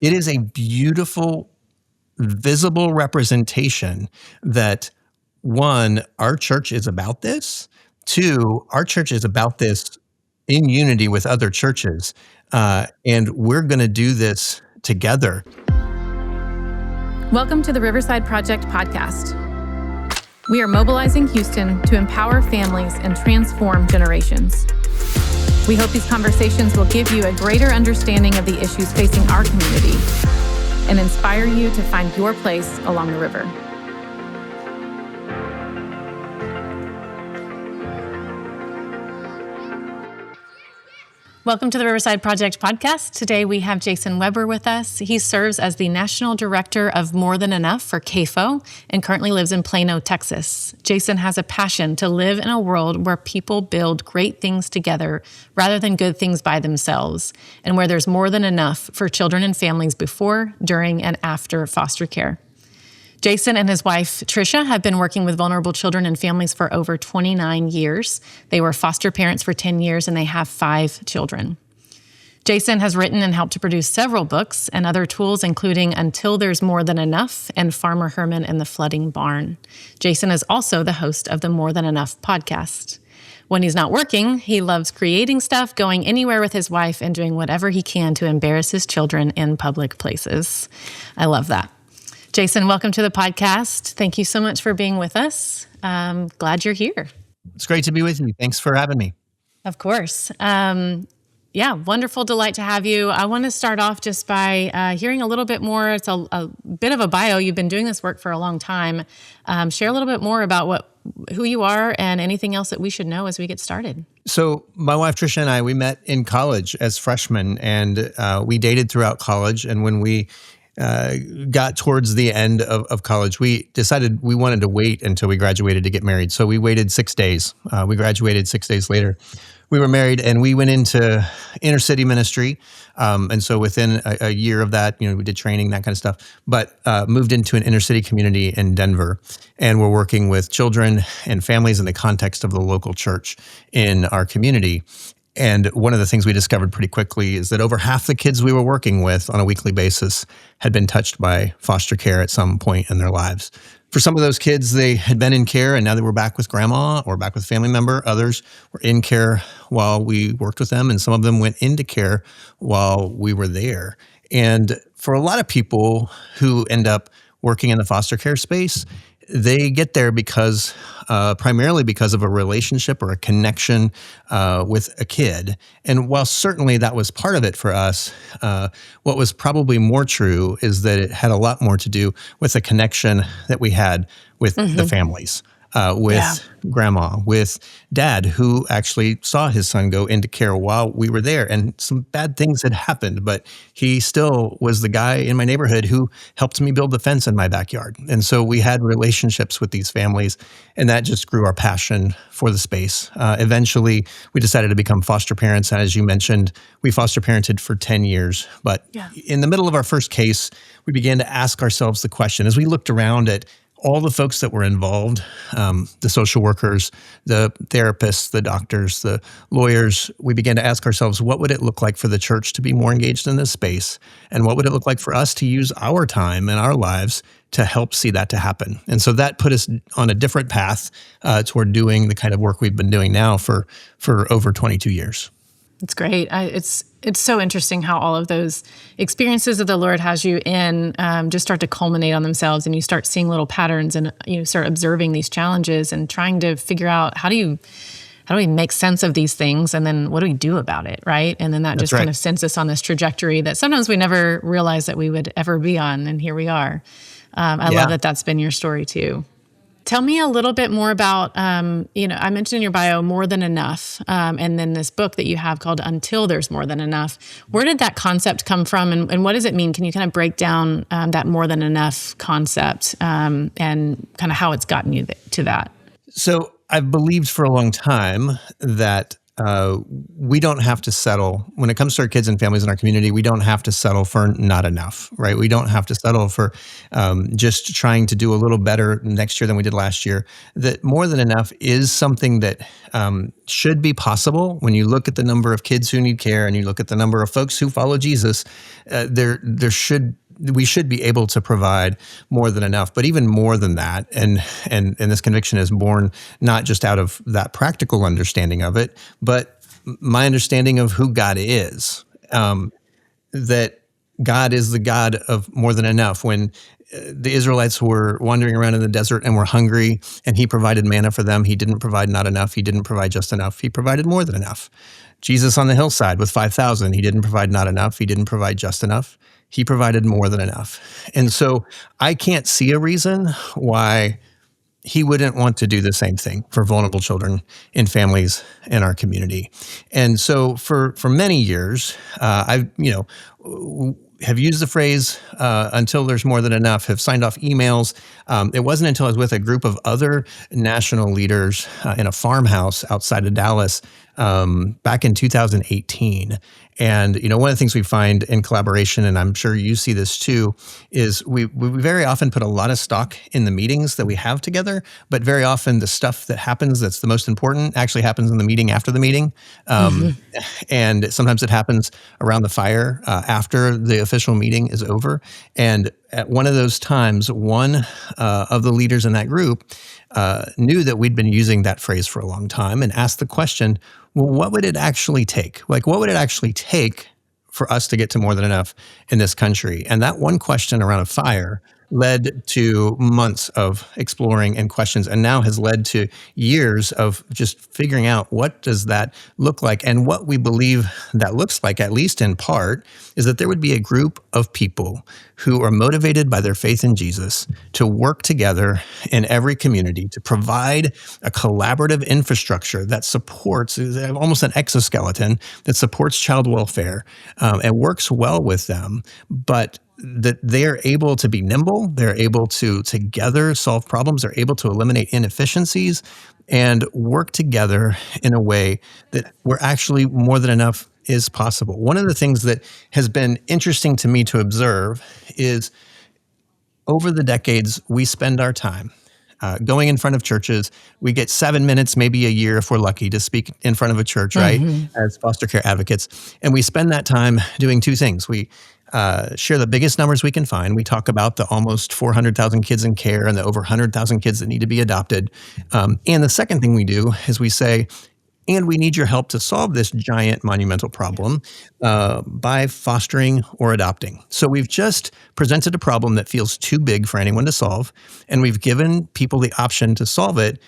It is a beautiful, visible representation that, one, our church is about this. Two, our church is about this in unity with other churches. And we're going to do this together. Welcome to the Riverside Project podcast. We are mobilizing Houston to empower families and transform generations. We hope these conversations will give you a greater understanding of the issues facing our community and inspire you to find your place along the river. Welcome to the Riverside Project podcast. Today we have Jason Weber with us. He serves as the National Director of More Than Enough for CAFO and currently lives in Plano, Texas. Jason has a passion to live in a world where people build great things together rather than good things by themselves, and where there's more than enough for children and families before, during, and after foster care. Jason and his wife, Trisha, have been working with vulnerable children and families for over 29 years. They were foster parents for 10 years, and they have 5 children. Jason has written and helped to produce several books and other tools, including Until There's More Than Enough and Farmer Herman and the Flooding Barn. Jason is also the host of the More Than Enough podcast. When he's not working, he loves creating stuff, going anywhere with his wife, and doing whatever he can to embarrass his children in public places. I love that. Jason, welcome to the podcast. Thank you so much for being with us. Glad you're here. It's great to be with you. Thanks for having me. Of course. Wonderful delight to have you. I want to start off just by hearing a little bit more. It's a bit of a bio. You've been doing this work for a long time. Share a little bit more about who you are and anything else that we should know as we get started. So my wife, Trisha, and I, we met in college as freshmen, and we dated throughout college. And when we got towards the end of college, we decided we wanted to wait until we graduated to get married. So we waited 6 days. We graduated 6 days later. We were married, and we went into inner city ministry. And so within a year of that, we did training, that kind of stuff, but moved into an inner city community in Denver. And we're working with children and families in the context of the local church in our community. And one of the things we discovered pretty quickly is that over half the kids we were working with on a weekly basis had been touched by foster care at some point in their lives. For some of those kids, they had been in care, and now they were back with grandma or back with a family member. Others were in care while we worked with them, and some of them went into care while we were there. And for a lot of people who end up working in the foster care space, they get there primarily because of a relationship or a connection with a kid. And while certainly that was part of it for us, what was probably more true is that it had a lot more to do with the connection that we had with the families. With grandma, with dad, who actually saw his son go into care while we were there. And some bad things had happened, but he still was the guy in my neighborhood who helped me build the fence in my backyard. And so we had relationships with these families, and that just grew our passion for the space. Eventually, we decided to become foster parents. And as you mentioned, we foster parented for 10 years. But in the middle of our first case, we began to ask ourselves the question, as we looked around at all the folks that were involved, the social workers, the therapists, the doctors, the lawyers, we began to ask ourselves, what would it look like for the church to be more engaged in this space? And what would it look like for us to use our time and our lives to help see that to happen? And so that put us on a different path toward doing the kind of work we've been doing now for over 22 years. It's great. It's so interesting how all of those experiences that the Lord has you in just start to culminate on themselves, and you start seeing little patterns, and you start observing these challenges and trying to figure out how do we make sense of these things, and then what do we do about it, right? And then that just kind of sends us on this trajectory that sometimes we never realized that we would ever be on, and here we are. I love that that's been your story too. Tell me a little bit more about, I mentioned in your bio, More Than Enough, and then this book that you have called Until There's More Than Enough. Where did that concept come from, and what does it mean? Can you kind of break down that More Than Enough concept and kind of how it's gotten you to that? So I've believed for a long time that we don't have to settle when it comes to our kids and families in our community. We don't have to settle for not enough, right? We don't have to settle for just trying to do a little better next year than we did last year. That more than enough is something that should be possible when you look at the number of kids who need care and you look at the number of folks who follow Jesus. We should be able to provide more than enough, but even more than that. And this conviction is born not just out of that practical understanding of it, but my understanding of who God is. That God is the God of more than enough. When the Israelites were wandering around in the desert and were hungry, and He provided manna for them, He didn't provide not enough. He didn't provide just enough. He provided more than enough. Jesus on the hillside with 5,000, He didn't provide not enough. He didn't provide just enough. He provided more than enough. And so I can't see a reason why He wouldn't want to do the same thing for vulnerable children and families in our community. And so for many years, I've have used the phrase until there's more than enough, have signed off emails. It wasn't until I was with a group of other national leaders in a farmhouse outside of Dallas back in 2018. And, one of the things we find in collaboration, and I'm sure you see this too, is we very often put a lot of stock in the meetings that we have together, but very often the stuff that happens that's the most important actually happens in the meeting after the meeting. And sometimes it happens around the fire after the official meeting is over. And at one of those times, one of the leaders in that group knew that we'd been using that phrase for a long time and asked the question, well, what would it actually take? Like, what would it actually take for us to get to more than enough in this country? And that one question around a fire led to months of exploring and questions, and now has led to years of just figuring out what does that look like. And what we believe that looks like, at least in part, is that there would be a group of people who are motivated by their faith in Jesus to work together in every community to provide a collaborative infrastructure that supports, almost an exoskeleton, that supports child welfare and works well with them, but that they're able to be nimble, they're able to together solve problems, they're able to eliminate inefficiencies and work together in a way that where actually more than enough is possible. One of the things that has been interesting to me to observe is over the decades, we spend our time going in front of churches. We get 7 minutes, maybe a year if we're lucky, to speak in front of a church, right, as foster care advocates. And we spend that time doing two things. We share the biggest numbers we can find. We talk about the almost 400,000 kids in care and the over 100,000 kids that need to be adopted. And the second thing we do is we say, and we need your help to solve this giant monumental problem by fostering or adopting. So we've just presented a problem that feels too big for anyone to solve, and we've given people the option to solve it,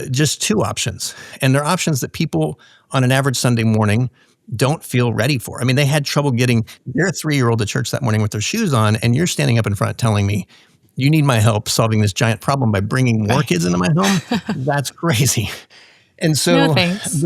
just two options. And they're options that people on an average Sunday morning don't feel ready for. I mean, they had trouble getting their 3-year-old to church that morning with their shoes on, and you're standing up in front telling me, you need my help solving this giant problem by bringing more kids into my home? That's crazy. And so, no, thanks.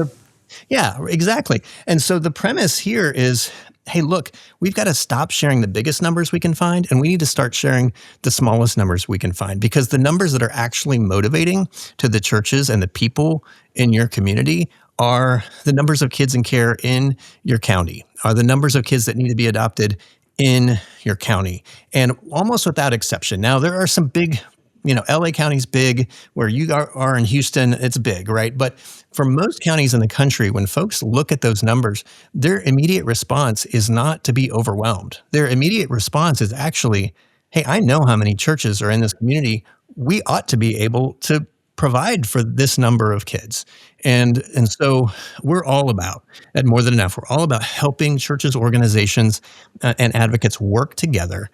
Yeah, exactly. And so the premise here is, hey, look, we've got to stop sharing the biggest numbers we can find, and we need to start sharing the smallest numbers we can find, because the numbers that are actually motivating to the churches and the people in your community are the numbers of kids in care in your county, are the numbers of kids that need to be adopted in your county. And almost without exception. Now, there are some big, LA County's big, where you are in Houston, it's big, right? But for most counties in the country, when folks look at those numbers, their immediate response is not to be overwhelmed. Their immediate response is actually, hey, I know how many churches are in this community. We ought to be able to provide for this number of kids. And so we're all about, at More Than Enough, we're all about helping churches, organizations, and advocates work together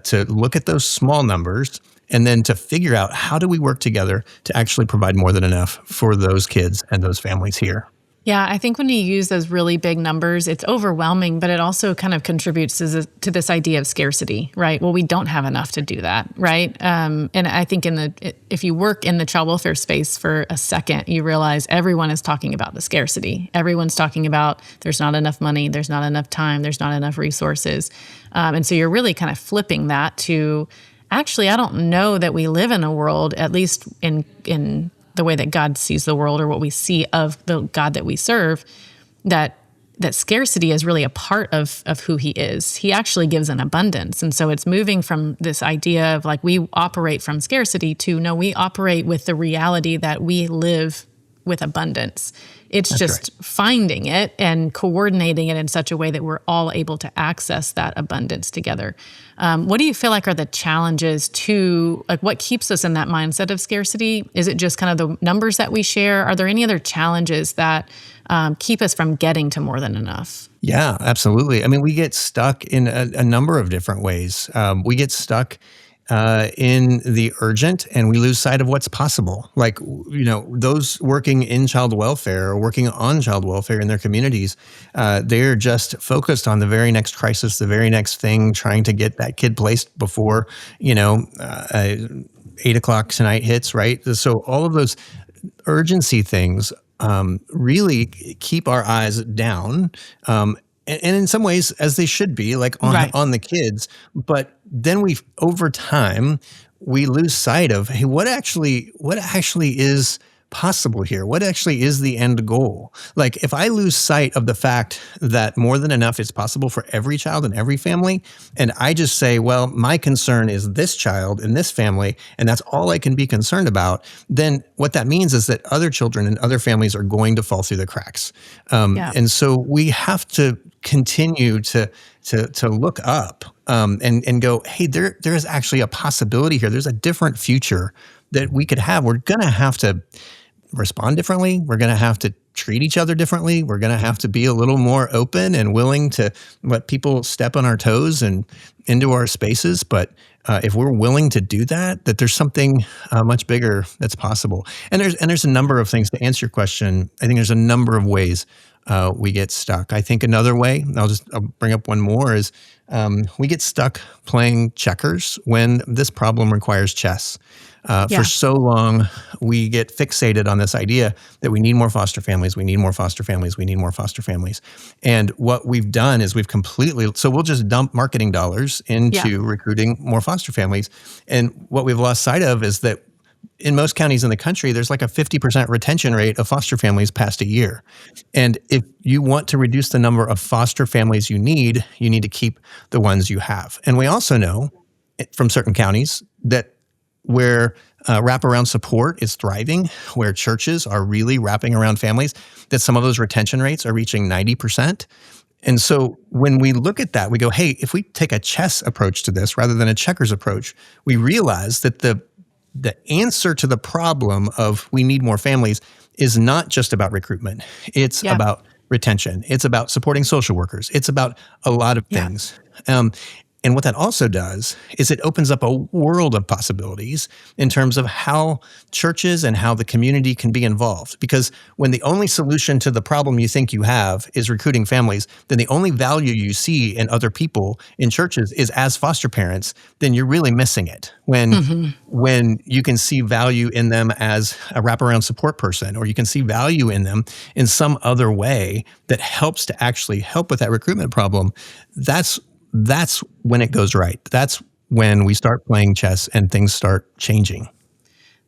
to look at those small numbers and then to figure out how do we work together to actually provide more than enough for those kids and those families here. Yeah, I think when you use those really big numbers, it's overwhelming, but it also kind of contributes to this idea of scarcity, right? Well, we don't have enough to do that, right? And I think if you work in the child welfare space for a second, you realize everyone is talking about the scarcity. Everyone's talking about there's not enough money, there's not enough time, there's not enough resources. And so you're really kind of flipping that to, actually, I don't know that we live in a world, at least in the way that God sees the world or what we see of the God that we serve, that scarcity is really a part of who he is. He actually gives an abundance. And so it's moving from this idea of like we operate from scarcity to no, we operate with the reality that we live with abundance. It's That's just right. finding it and coordinating it in such a way that we're all able to access that abundance together. What do you feel like are the challenges to, like, what keeps us in that mindset of scarcity? Is it just kind of the numbers that we share? Are there any other challenges that keep us from getting to more than enough? Yeah, absolutely. I mean, we get stuck in a number of different ways. We get stuck in the urgent, and we lose sight of what's possible. Like, those working in child welfare or working on child welfare in their communities, they're just focused on the very next crisis, the very next thing, trying to get that kid placed before, 8 o'clock tonight hits, right? So all of those urgency things really keep our eyes down. And in some ways, as they should be, like Right. on the kids. But then over time, we lose sight of, hey, what actually is possible here? What actually is the end goal? Like, if I lose sight of the fact that more than enough is possible for every child and every family, and I just say, well, my concern is this child and this family, and that's all I can be concerned about, then what that means is that other children and other families are going to fall through the cracks. Yeah. And so we have to continue to look up and go, hey, there is actually a possibility here. There's a different future that we could have. We're going to have to respond differently. We're going to have to treat each other differently. We're going to have to be a little more open and willing to let people step on our toes and into our spaces. But if we're willing to do that, there's something much bigger that's possible. And there's a number of things to answer your question. I think there's a number of ways we get stuck. I think another way, I'll bring up one more, is we get stuck playing checkers when this problem requires chess. Yeah. For so long, we get fixated on this idea that we need more foster families, we need more foster families, we need more foster families. And what we've done is so we'll just dump marketing dollars into recruiting more foster families. And what we've lost sight of is that in most counties in the country, there's like a 50% retention rate of foster families past a year. And if you want to reduce the number of foster families you need to keep the ones you have. And we also know from certain counties that where wraparound support is thriving, where churches are really wrapping around families, that some of those retention rates are reaching 90%. And so when we look at that, we go, hey, if we take a chess approach to this rather than a checkers approach, we realize that the answer to the problem of we need more families is not just about recruitment. It's about retention. It's about supporting social workers. It's about a lot of things. And what that also does is it opens up a world of possibilities in terms of how churches and how the community can be involved. Because when the only solution to the problem you think you have is recruiting families, then the only value you see in other people in churches is as foster parents, then you're really missing it. When you can see value in them as a wraparound support person, or you can see value in them in some other way that helps to actually help with that recruitment problem, that's when it goes right. That's when we start playing chess and things start changing.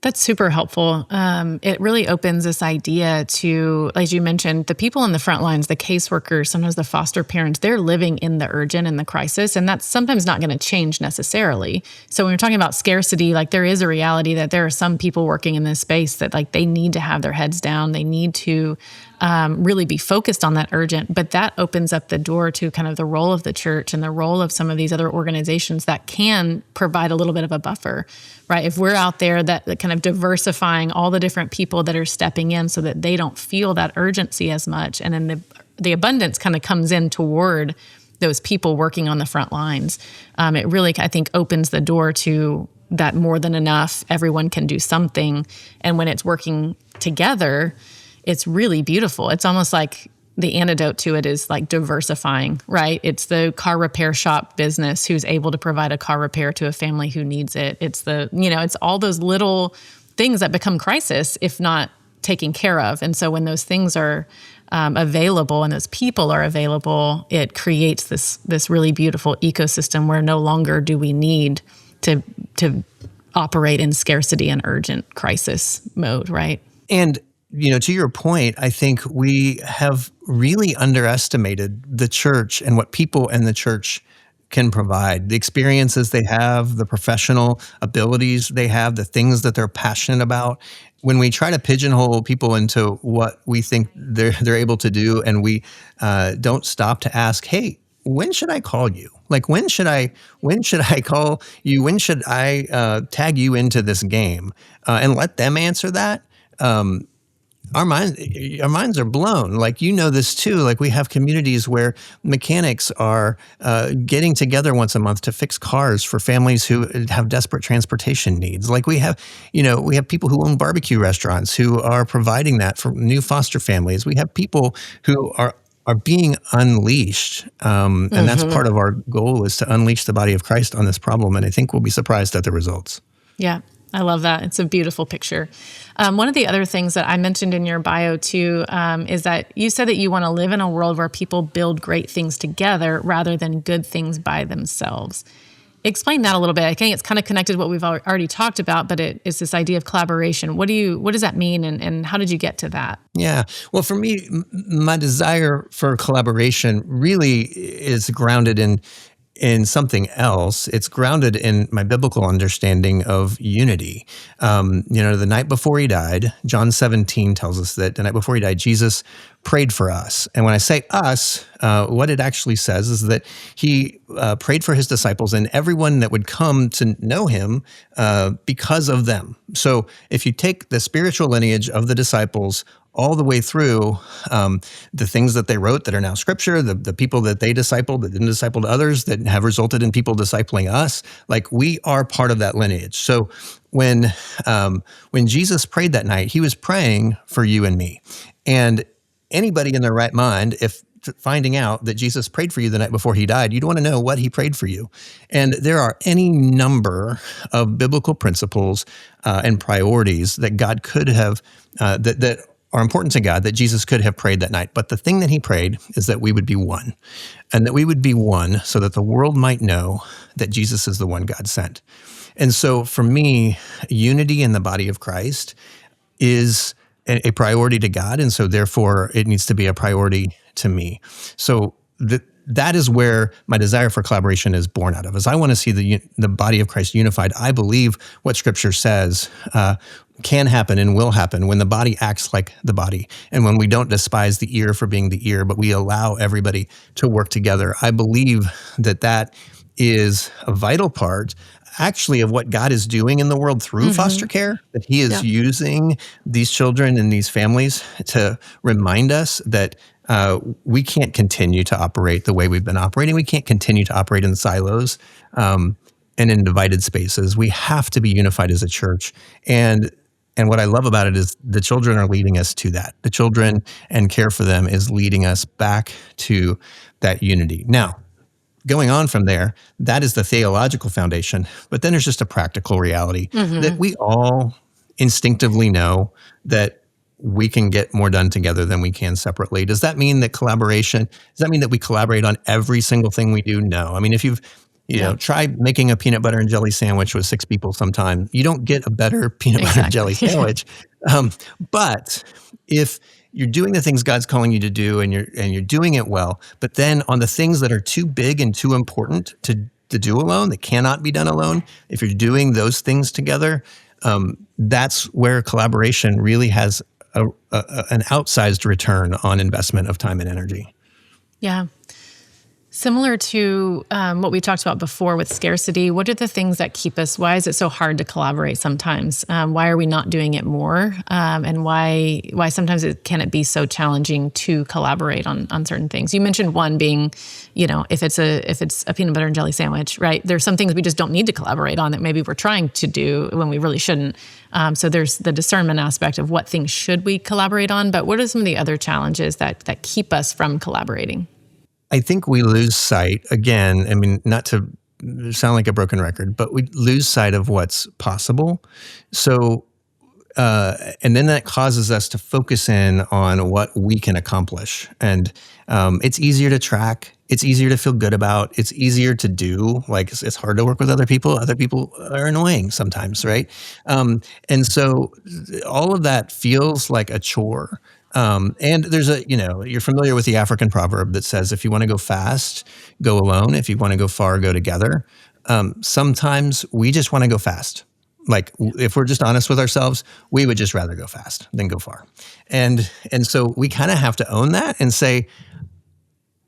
That's super helpful. It really opens this idea to, as you mentioned, the people on the front lines, the caseworkers, sometimes the foster parents, they're living in the urgent and the crisis, and that's sometimes not going to change necessarily. So when we're talking about scarcity, like there is a reality that there are some people working in this space that like they need to have their heads down. They need to really be focused on that urgent, but that opens up the door to kind of the role of the church and the role of some of these other organizations that can provide a little bit of a buffer, right? If we're out there that kind of diversifying all the different people that are stepping in so that they don't feel that urgency as much, and then the abundance kind of comes in toward those people working on the front lines. It really, I think, opens the door to that more than enough. Everyone can do something, and when it's working together, it's really beautiful. It's almost like the antidote to it is like diversifying, right? It's the car repair shop business who's able to provide a car repair to a family who needs it. It's it's all those little things that become crisis if not taken care of. And so when those things are available and those people are available, it creates this really beautiful ecosystem where no longer do we need to operate in scarcity and urgent crisis mode, right? And to your point, I think we have really underestimated the church and what people in the church can provide, the experiences they have, the professional abilities they have, the things that they're passionate about. When we try to pigeonhole people into what we think they're able to do, and we don't stop to ask, hey, when should I call you? Like, when should I call you? When should I tag you into this game, and let them answer that? Um, our minds are blown. Like, this too. Like, we have communities where mechanics are getting together once a month to fix cars for families who have desperate transportation needs. Like, we have people who own barbecue restaurants who are providing that for new foster families. We have people who are being unleashed, and that's part of our goal, is to unleash the body of Christ on this problem. And I think we'll be surprised at the results. Yeah, I love that. It's a beautiful picture. One of the other things that I mentioned in your bio too is that you said that you want to live in a world where people build great things together rather than good things by themselves. Explain that a little bit. I think it's kind of connected to what we've already talked about, but it's this idea of collaboration. What does that mean, and how did you get to that? Yeah. Well, for me, my desire for collaboration really is grounded in something else. It's grounded in my biblical understanding of unity. The night before he died, John 17 tells us that the night before he died, Jesus prayed for us. And when I say us, what it actually says is that he prayed for his disciples and everyone that would come to know him because of them. So if you take the spiritual lineage of the disciples all the way through, the things that they wrote that are now scripture, the people that they discipled, that didn't disciple others, that have resulted in people discipling us, like, we are part of that lineage. So when Jesus prayed that night, he was praying for you and me. And anybody in their right mind, if finding out that Jesus prayed for you the night before he died, you'd want to know what he prayed for you. And there are any number of biblical principles and priorities that God could have, that are important to God, that Jesus could have prayed that night. But the thing that he prayed is that we would be one, and that we would be one so that the world might know that Jesus is the one God sent. And so for me, unity in the body of Christ is a priority to God, and so therefore it needs to be a priority to me. So that is where my desire for collaboration is born out of, is I want to see the body of Christ unified. I believe what Scripture says can happen and will happen when the body acts like the body, and when we don't despise the ear for being the ear, but we allow everybody to work together. I believe that is a vital part, actually, of what God is doing in the world through foster care, that he is using these children and these families to remind us that we can't continue to operate the way we've been operating. We can't continue to operate in silos and in divided spaces. We have to be unified as a church. And what I love about it is the children are leading us to that. The children and care for them is leading us back to that unity. Now, going on from there, that is the theological foundation. But then there's just a practical reality that we all instinctively know that we can get more done together than we can separately. Does that mean that we collaborate on every single thing we do? No. I mean, if you've try making a peanut butter and jelly sandwich with 6 people sometime, you don't get a better peanut butter and jelly sandwich. But if you're doing the things God's calling you to do, and you're doing it well, but then on the things that are too big and too important to do alone, that cannot be done alone, if you're doing those things together, that's where collaboration really has an outsized return on investment of time and energy. Yeah. Similar to what we talked about before with scarcity, what are the things that keep us? Why is it so hard to collaborate sometimes? Why are we not doing it more? And why sometimes can it be so challenging to collaborate on certain things? You mentioned one being, if it's a peanut butter and jelly sandwich, right? There's some things we just don't need to collaborate on that maybe we're trying to do when we really shouldn't. So there's the discernment aspect of what things should we collaborate on, but what are some of the other challenges that keep us from collaborating? I think we lose sight, again, I mean, not to sound like a broken record, but we lose sight of what's possible. So, and then that causes us to focus in on what we can accomplish. And it's easier to track, It's easier to feel good about. It's easier to do. Like it's hard to work with other people. Other people are annoying sometimes, right? And so all of that feels like a chore. And there's you're familiar with the African proverb that says, if you want to go fast, go alone. If you want to go far, go together. Sometimes we just want to go fast. Like if we're just honest with ourselves, we would just rather go fast than go far. And so we kind of have to own that and say,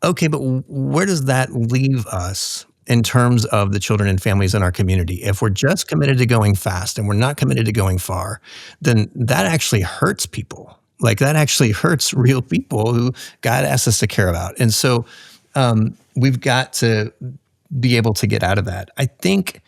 okay, but where does that leave us in terms of the children and families in our community? If we're just committed to going fast and we're not committed to going far, then that actually hurts people. Like that actually hurts real people who God asks us to care about. And so we've got to be able to get out of that. I think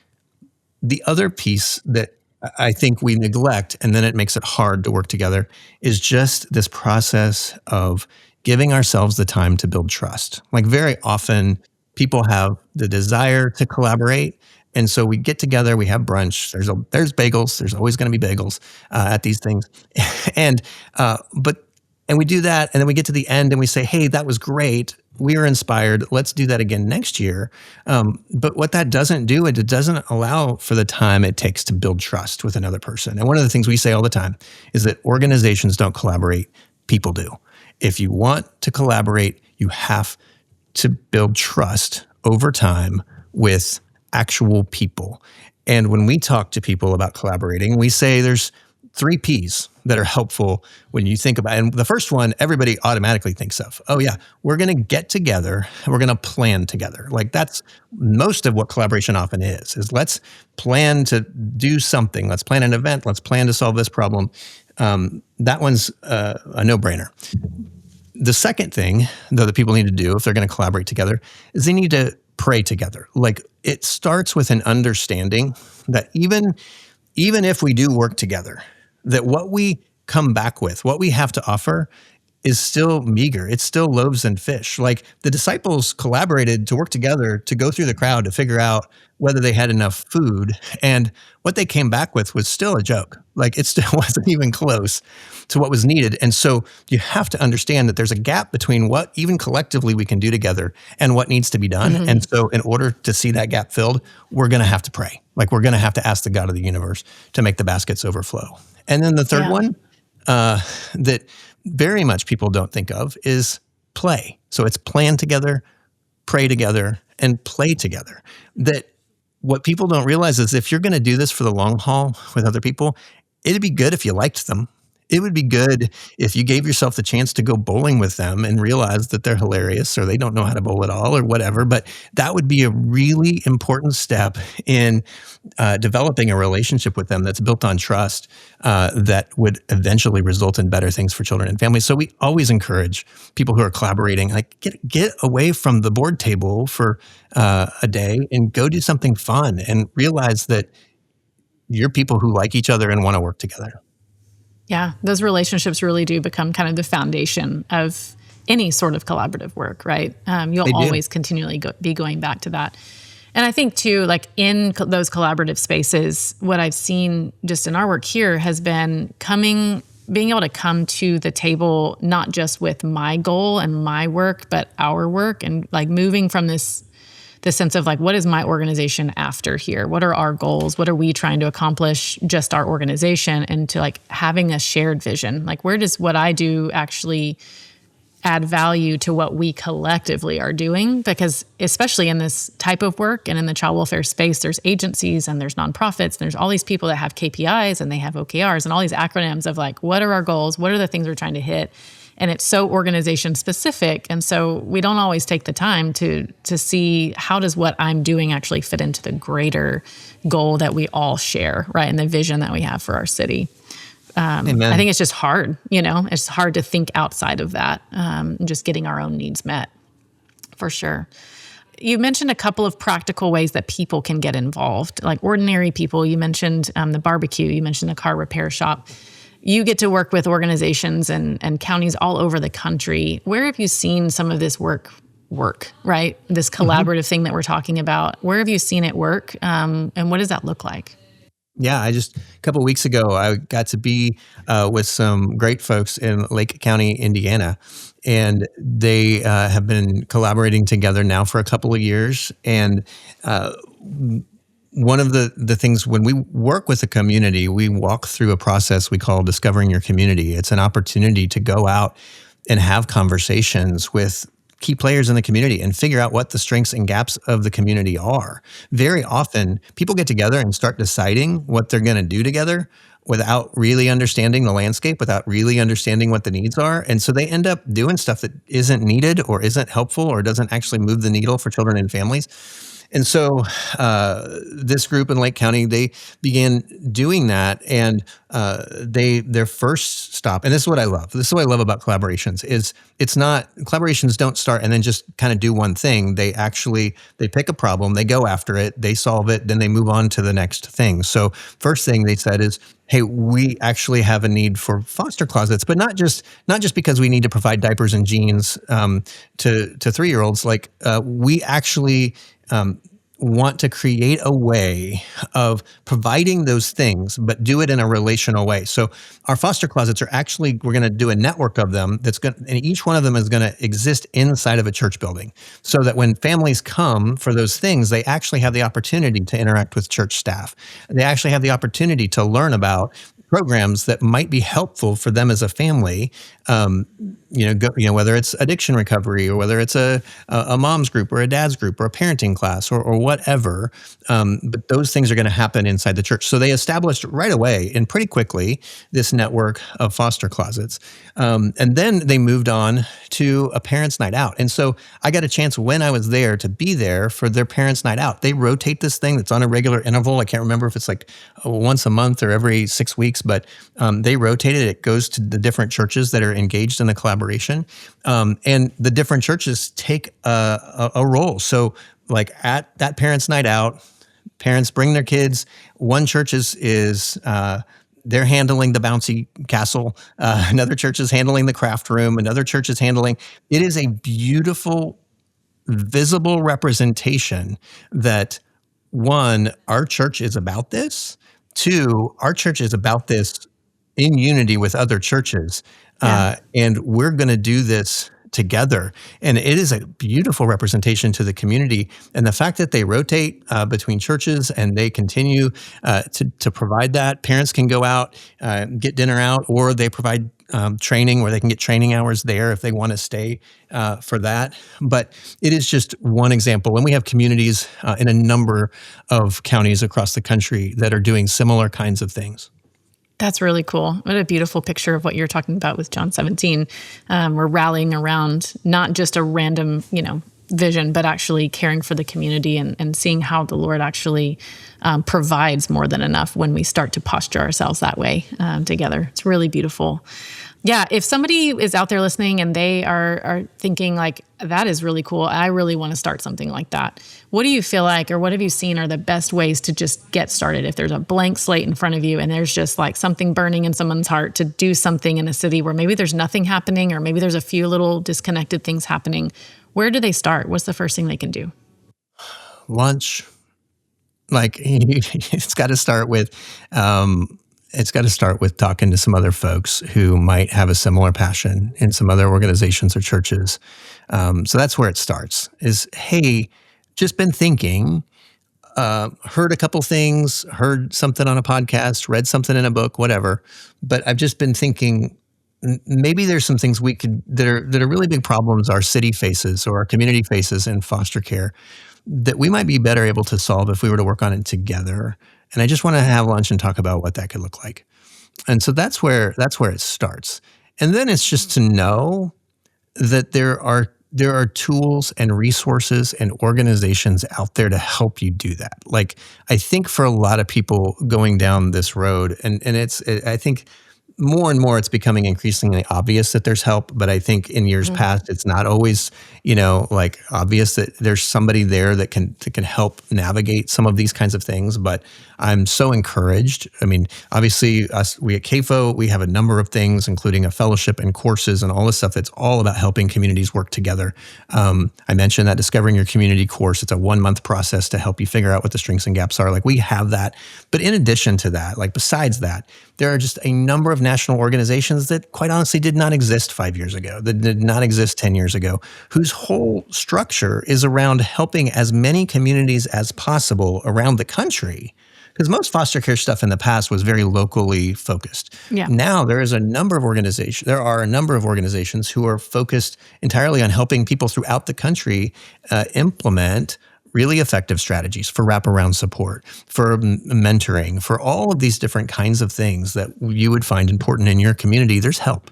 the other piece that I think we neglect, and then it makes it hard to work together, is just this process of giving ourselves the time to build trust. Like very often, people have the desire to collaborate. And so we get together, we have brunch. There's bagels. There's always going to be bagels at these things, and and we do that, and then we get to the end, and we say, "Hey, that was great. We were inspired. Let's do that again next year." But what that doesn't do, it doesn't allow for the time it takes to build trust with another person. And one of the things we say all the time is that organizations don't collaborate; people do. If you want to collaborate, you have to build trust over time with actual people. And when we talk to people about collaborating, we say there's 3 P's that are helpful when you think about it. And the first one, everybody automatically thinks of, oh yeah, we're going to get together and we're going to plan together. Like that's most of what collaboration often is let's plan to do something. Let's plan an event. Let's plan to solve this problem. That one's a no-brainer. The second thing, though, that people need to do if they're going to collaborate together is they need to pray together. Like it starts with an understanding that even if we do work together, that what we come back with, what we have to offer is still meager. It's still loaves and fish. Like the disciples collaborated to work together to go through the crowd to figure out whether they had enough food. And what they came back with was still a joke. Like it still wasn't even close to what was needed. And so you have to understand that there's a gap between what even collectively we can do together and what needs to be done. Mm-hmm. And so in order to see that gap filled, we're going to have to pray. Like we're going to have to ask the God of the universe to make the baskets overflow. And then the third one that very much people don't think of is play. So it's plan together, pray together, and play together. That what people don't realize is if you're going to do this for the long haul with other people, it'd be good if you liked them. It would be good if you gave yourself the chance to go bowling with them and realize that they're hilarious or they don't know how to bowl at all or whatever. But that would be a really important step in developing a relationship with them that's built on trust that would eventually result in better things for children and families. So we always encourage people who are collaborating, like get away from the board table for a day and go do something fun and realize that you're people who like each other and want to work together. Yeah, those relationships really do become kind of the foundation of any sort of collaborative work, right? You'll always continually be going back to that. And I think too, like in those collaborative spaces, what I've seen just in our work here has been being able to come to the table, not just with my goal and my work, but our work, and like moving from this sense of like, what is my organization after here? What are our goals? What are we trying to accomplish, just our organization? And to like having a shared vision, like where does what I do actually add value to what we collectively are doing? Because especially in this type of work and in the child welfare space, there's agencies and there's nonprofits, and there's all these people that have KPIs and they have OKRs and all these acronyms of like, what are our goals? What are the things we're trying to hit? And it's so organization specific. And so we don't always take the time to see how does what I'm doing actually fit into the greater goal that we all share, right? And the vision that we have for our city. I think it's just hard, it's hard to think outside of that, just getting our own needs met, for sure. You mentioned a couple of practical ways that people can get involved, like ordinary people. You mentioned the barbecue, you mentioned the car repair shop. You get to work with organizations and counties all over the country. Where have you seen some of this work, right? This collaborative thing that we're talking about. Where have you seen it work? And what does that look like? Yeah, a couple of weeks ago, I got to be with some great folks in Lake County, Indiana. and they have been collaborating together now for a couple of years. And uh, one of the things when we work with a community, we walk through a process we call discovering your community. It's an opportunity to go out and have conversations with key players in the community and figure out what the strengths and gaps of the community are. Very often, people get together and start deciding what they're going to do together without really understanding the landscape, without really understanding what the needs are. And so they end up doing stuff that isn't needed or isn't helpful or doesn't actually move the needle for children and families. And so this group in Lake County, they began doing that, and their first stop, and this is what I love. This is what I love about collaborations is it's not collaborations don't start and then just kind of do one thing. They pick a problem, they go after it, they solve it, then they move on to the next thing. So first thing they said is, hey, we actually have a need for foster closets, but not just because we need to provide diapers and jeans to 3-year-olds. Like we actually want to create a way of providing those things, but do it in a relational way. So our foster closets are actually, we're going to do a network of them and each one of them is going to exist inside of a church building so that when families come for those things, they actually have the opportunity to interact with church staff. They actually have the opportunity to learn about programs that might be helpful for them as a family, whether it's addiction recovery or whether it's a mom's group or a dad's group or a parenting class or whatever. But those things are going to happen inside the church. So they established right away and pretty quickly this network of foster closets. And then they moved on to a parents' night out. And so I got a chance when I was there to be there for their parents' night out. They rotate this thing that's on a regular interval. I can't remember if it's like once a month or every 6 weeks, but they rotate it. It goes to the different churches that are engaged in the collaboration. And the different churches take a role. So like at that parents' night out, parents bring their kids. One church is they're handling the bouncy castle. Another church is handling the craft room. Another church is handling. It is a beautiful, visible representation that one, our church is about this. Two, our church is about this in unity with other churches. And we're going to do this together. And it is a beautiful representation to the community. And the fact that they rotate between churches and they continue to provide that, parents can go out, get dinner out, or they provide training where they can get training hours there if they want to stay for that. But it is just one example. And we have communities in a number of counties across the country that are doing similar kinds of things. That's really cool. What a beautiful picture of what you're talking about with John 17. We're rallying around not just a random, vision, but actually caring for the community and seeing how the Lord actually provides more than enough when we start to posture ourselves that way together. It's really beautiful. Yeah, if somebody is out there listening and they are thinking like, that is really cool, I really want to start something like that. What do you feel like, or what have you seen are the best ways to just get started? If there's a blank slate in front of you and there's just like something burning in someone's heart to do something in a city where maybe there's nothing happening, or maybe there's a few little disconnected things happening, where do they start? What's the first thing they can do? Lunch. Like it's got to start with talking to some other folks who might have a similar passion in some other organizations or churches. So that's where it starts is, hey, just been thinking, heard a couple things, heard something on a podcast, read something in a book, whatever. But I've just been thinking, maybe there's some things that are really big problems our city faces or our community faces in foster care that we might be better able to solve if we were to work on it together. And I just want to have lunch and talk about what that could look like. And so that's where it starts. And then it's just to know that there are tools and resources and organizations out there to help you do that. Like, I think for a lot of people going down this road, and I think more and more it's becoming increasingly obvious that there's help, but I think in years past it's not always, like obvious that there's somebody there that can help navigate some of these kinds of things. But I'm so encouraged. I mean, obviously we at CAFO, we have a number of things, including a fellowship and courses and all this stuff that's all about helping communities work together. I mentioned that Discovering Your Community course. It's a 1-month process to help you figure out what the strengths and gaps are. Like, we have that. But in addition to that, like besides that, there are just a number of multinational organizations that quite honestly did not exist 5 years ago, that did not exist 10 years ago, whose whole structure is around helping as many communities as possible around the country. Because most foster care stuff in the past was very locally focused. Yeah. Now there are a number of organizations who are focused entirely on helping people throughout the country implement really effective strategies for wraparound support, for mentoring, for all of these different kinds of things that you would find important in your community. There's help.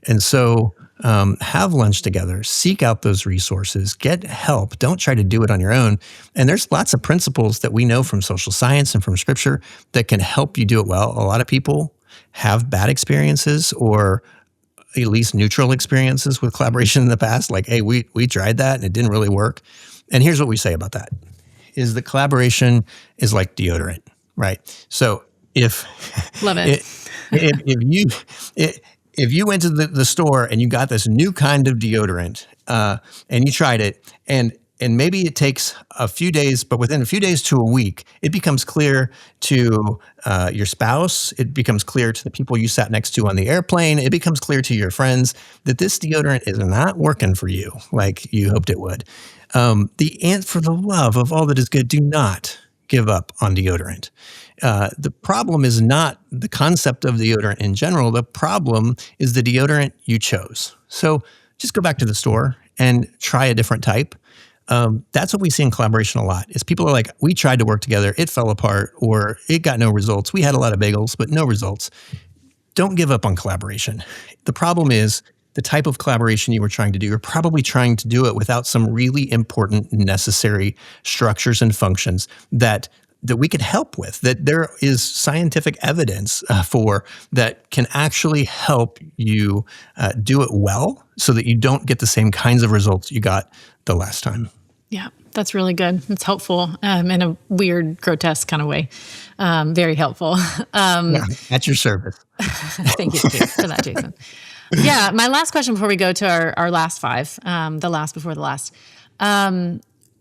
And so have lunch together, seek out those resources, get help. Don't try to do it on your own. And there's lots of principles that we know from social science and from scripture that can help you do it well. A lot of people have bad experiences or at least neutral experiences with collaboration in the past. Like, hey, we tried that and it didn't really work. And here's what we say about that, is that collaboration is like deodorant, right? So if Love it. if you went to the store and you got this new kind of deodorant and you tried it, and maybe it takes a few days, but within a few days to a week, it becomes clear to your spouse, it becomes clear to the people you sat next to on the airplane, it becomes clear to your friends that this deodorant is not working for you like you hoped it would. For the love of all that is good, do not give up on deodorant. The problem is not the concept of deodorant in general. The problem is the deodorant you chose. So just go back to the store and try a different type. That's what we see in collaboration a lot, is people are like, we tried to work together, it fell apart, or it got no results. We had a lot of bagels, but no results. Don't give up on collaboration. The problem is the type of collaboration you were trying to do. You're probably trying to do it without some really important, necessary structures and functions that we could help with, that there is scientific evidence for, that can actually help you do it well so that you don't get the same kinds of results you got the last time. Yeah, that's really good. It's helpful in a weird, grotesque kind of way. Very helpful. Yeah, at your service. Thank you for that, Jason. Yeah, my last question before we go to our last five, the last before the last.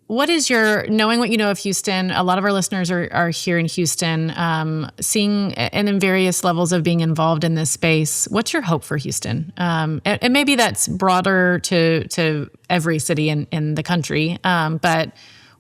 What is knowing what you know of Houston, a lot of our listeners are here in Houston, seeing and in various levels of being involved in this space. What's your hope for Houston? And maybe that's broader to every city in the country. But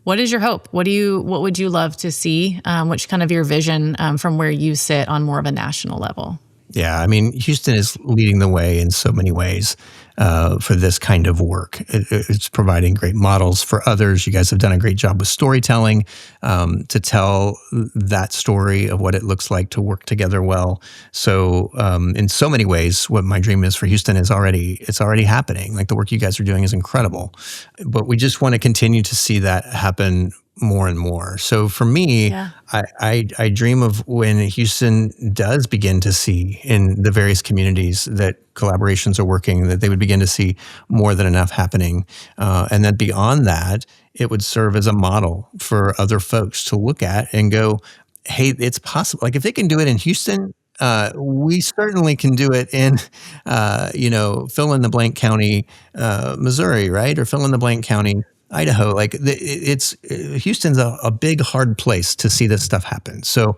what is your hope? What would you love to see? What's kind of your vision from where you sit on more of a national level? Yeah, I mean, Houston is leading the way in so many ways for this kind of work. It's providing great models for others. You guys have done a great job with storytelling to tell that story of what it looks like to work together well. So in so many ways, what my dream is for Houston is already happening. Like, the work you guys are doing is incredible. But we just want to continue to see that happen more and more. So for me, Yeah. I dream of when Houston does begin to see in the various communities that collaborations are working, that they would begin to see more than enough happening. And that beyond that, it would serve as a model for other folks to look at and go, hey, it's possible. Like, if they can do it in Houston, we certainly can do it in, fill in the blank county, Missouri, right? Or fill in the blank county, Idaho. Like, Houston's a big, hard place to see this stuff happen. So,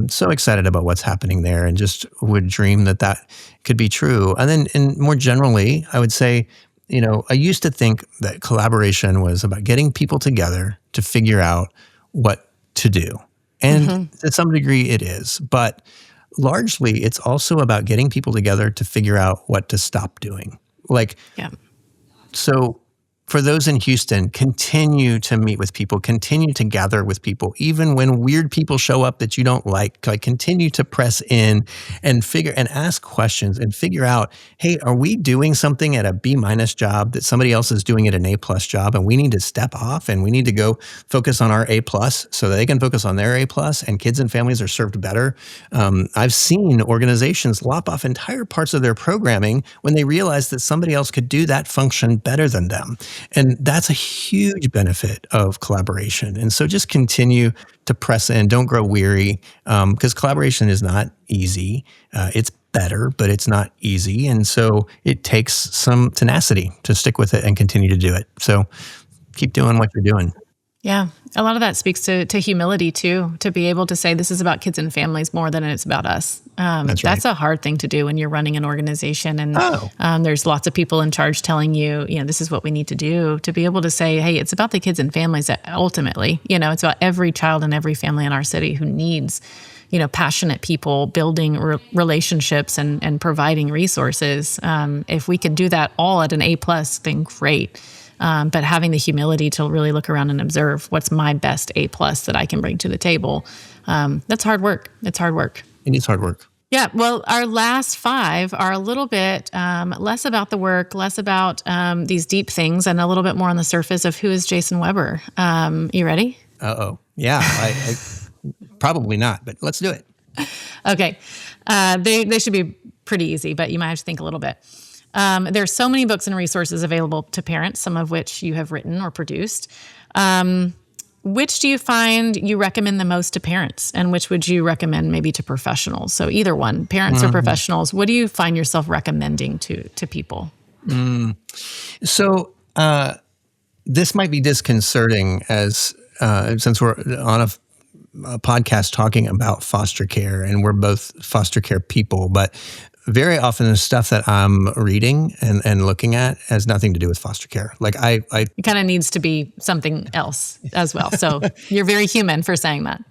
so excited about what's happening there, and just would dream that could be true. And then, and more generally, I would say, I used to think that collaboration was about getting people together to figure out what to do. And to some degree it is, but largely it's also about getting people together to figure out what to stop doing. Like, Yeah. So for those in Houston, continue to meet with people, continue to gather with people, even when weird people show up that you don't like continue to press in and ask questions and figure out, hey, are we doing something at a B- job that somebody else is doing at an A+ job, and we need to step off and we need to go focus on our A+ so that they can focus on their A+, and kids and families are served better. I've seen organizations lop off entire parts of their programming when they realize that somebody else could do that function better than them. And that's a huge benefit of collaboration. And so just continue to press in. Don't grow weary, because collaboration is not easy. It's better, but it's not easy. And so it takes some tenacity to stick with it and continue to do it. So keep doing what you're doing. Yeah. A lot of that speaks to humility too, to be able to say this is about kids and families more than it's about us. That's right. That's a hard thing to do when you're running an organization and Oh, there's lots of people in charge telling you, this is what we need to do. To be able to say, hey, it's about the kids and families that ultimately, it's about every child and every family in our city who needs, passionate people building relationships and providing resources. If we could do that all at an A+, then great. But having the humility to really look around and observe what's my best A+ that I can bring to the table, that's hard work. It's hard work. it is hard work. Yeah, well, our last 5 are a little bit less about the work, less about these deep things, and a little bit more on the surface of who is Jason Weber. You ready? Uh-oh. Yeah, I probably not, but let's do it. Okay. They should be pretty easy, but you might have to think a little bit. There's so many books and resources available to parents, some of which you have written or produced. Which do you find you recommend the most to parents, and which would you recommend maybe to professionals? So either one, parents or professionals, what do you find yourself recommending to people? So this might be disconcerting as since we're on a podcast talking about foster care, and we're both foster care people, but very often the stuff that I'm reading and looking at has nothing to do with foster care. Like It kind of needs to be something else as well. So you're very human for saying that.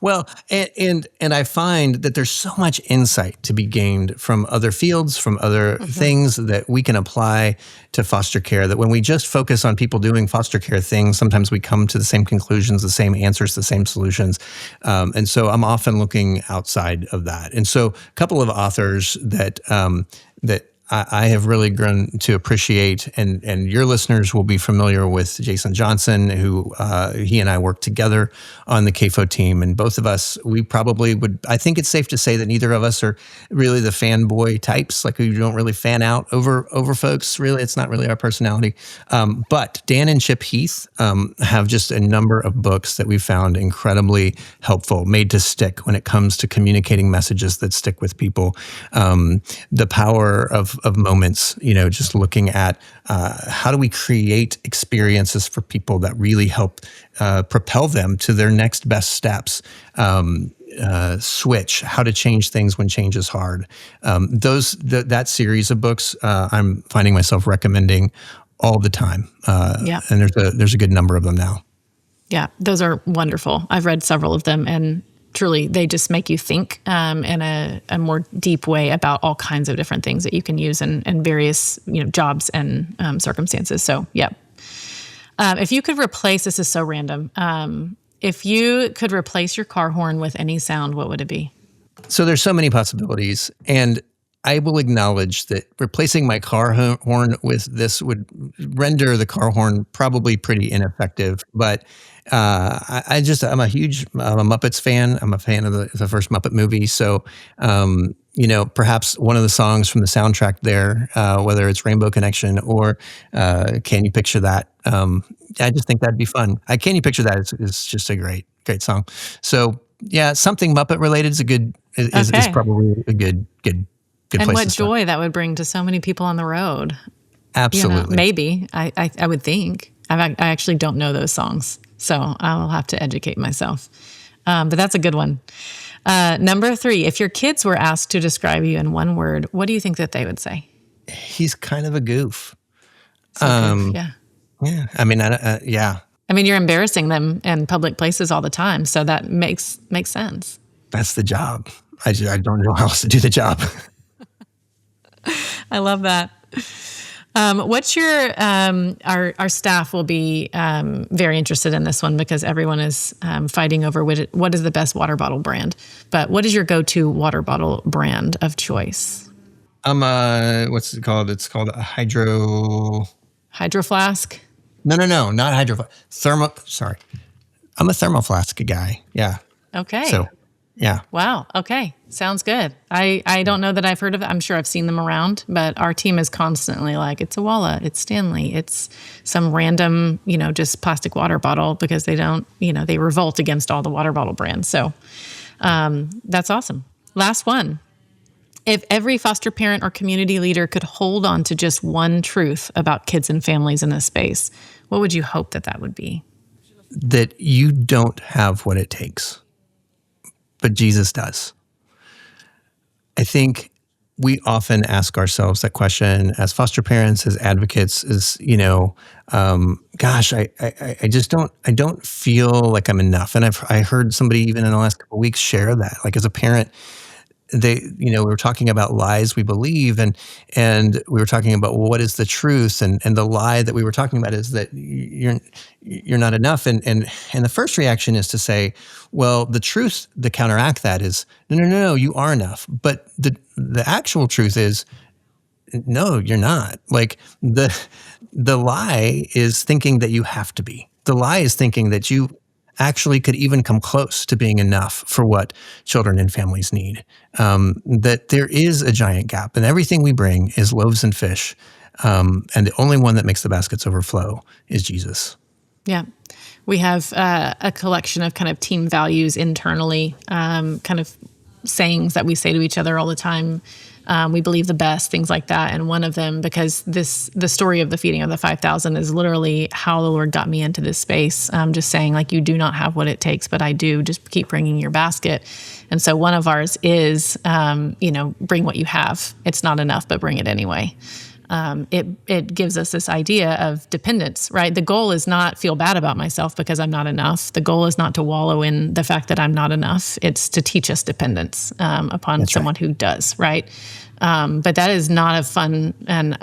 well, and I find that there's so much insight to be gained from other fields, from other things that we can apply to foster care, that when we just focus on people doing foster care things, sometimes we come to the same conclusions, the same answers, the same solutions. And so I'm often looking outside of that. And so a couple of authors that I have really grown to appreciate, and your listeners will be familiar with Jason Johnson, who he and I work together on the CAFO team, and both of us, we probably would, I think it's safe to say that neither of us are really the fanboy types, like we don't really fan out over folks, really, it's not really our personality. But Dan and Chip Heath have just a number of books that we've found incredibly helpful, made to stick when it comes to communicating messages that stick with people. The power of moments, just looking at how do we create experiences for people that really help propel them to their next best steps. Switch, how to change things when change is hard. That series of books, I'm finding myself recommending all the time. And there's a good number of them now. Yeah, those are wonderful. I've read several of them, and truly, they just make you think in a more deep way about all kinds of different things that you can use in various jobs and circumstances. So, yeah. If you could replace, this is so random, if you could replace your car horn with any sound, what would it be? So there's so many possibilities, and I will acknowledge that replacing my car horn with this would render the car horn probably pretty ineffective. But I'm a Muppets fan. I'm a fan of the first Muppet movie. So, perhaps one of the songs from the soundtrack there, whether it's Rainbow Connection or Can You Picture That? I just think that'd be fun. Can You Picture That is just a great song. So yeah, something Muppet related is probably a good and place what to start. joy that would bring to so many people on the road. Absolutely. Maybe. I would think. I actually don't know those songs, so I'll have to educate myself. But that's a good one. Number 3, if your kids were asked to describe you in one word, what do you think that they would say? He's kind of a goof. Goof, yeah. Yeah. I mean, yeah. I mean, you're embarrassing them in public places all the time, so that makes sense. That's the job. I don't know how else to do the job. I love that. What's your, our staff will be very interested in this one because everyone is fighting over what is the best water bottle brand. But what is your go-to water bottle brand of choice? What's it called? It's called a Hydro Flask? No, not Hydro Sorry. I'm a Thermo Flask guy. Yeah. Okay. So, yeah. Wow. Okay. Sounds good. I don't know that I've heard of it. I'm sure I've seen them around, but our team is constantly like, it's a Walla, it's Stanley, it's some random, just plastic water bottle because they don't, they revolt against all the water bottle brands. So that's awesome. Last one. If every foster parent or community leader could hold on to just one truth about kids and families in this space, what would you hope that would be? That you don't have what it takes, but Jesus does. I think we often ask ourselves that question as foster parents, as advocates, gosh, I just don't feel like I'm enough. And I heard somebody even in the last couple of weeks share that, like as a parent, we were talking about lies we believe, and we were talking about, well, what is the truth, and the lie that we were talking about is that you're not enough, and the first reaction is to say, well, the truth to counteract that is no, you are enough, but the actual truth is no, you're not. Like the lie is thinking that you have to be. The lie is thinking that you actually could even come close to being enough for what children and families need. That there is a giant gap, and everything we bring is loaves and fish. And the only one that makes the baskets overflow is Jesus. Yeah. We have a collection of kind of team values internally, kind of sayings that we say to each other all the time. We believe the best, things like that. And one of them, because the story of the feeding of the 5,000 is literally how the Lord got me into this space. Just saying, like, you do not have what it takes, but I do. Just keep bringing your basket. And so one of ours is, bring what you have. It's not enough, but bring it anyway. It gives us this idea of dependence, right? The goal is not feel bad about myself because I'm not enough. The goal is not to wallow in the fact that I'm not enough. It's to teach us dependence upon That's someone right. who does, right? But that is not a fun and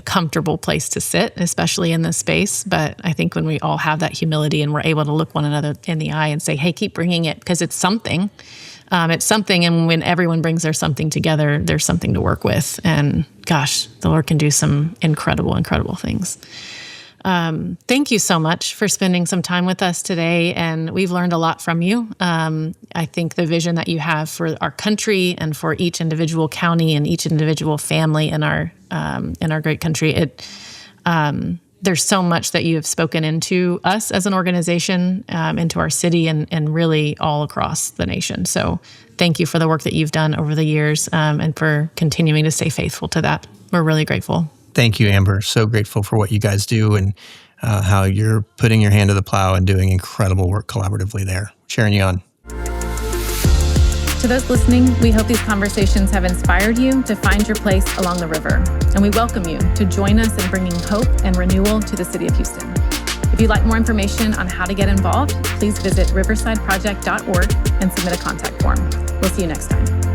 comfortable place to sit, especially in this space. But I think when we all have that humility and we're able to look one another in the eye and say, hey, keep bringing it because it's something. And when everyone brings their something together, there's something to work with. And gosh, the Lord can do some incredible, incredible things. Thank you so much for spending some time with us today. And we've learned a lot from you. I think the vision that you have for our country and for each individual county and each individual family in our great country, there's so much that you have spoken into us as an organization, into our city, and really all across the nation. So thank you for the work that you've done over the years, and for continuing to stay faithful to that. We're really grateful. Thank you, Amber. So grateful for what you guys do and how you're putting your hand to the plow and doing incredible work collaboratively there. Cheering you on. To those listening, we hope these conversations have inspired you to find your place along the river. And we welcome you to join us in bringing hope and renewal to the city of Houston. If you'd like more information on how to get involved, please visit riversideproject.org and submit a contact form. We'll see you next time.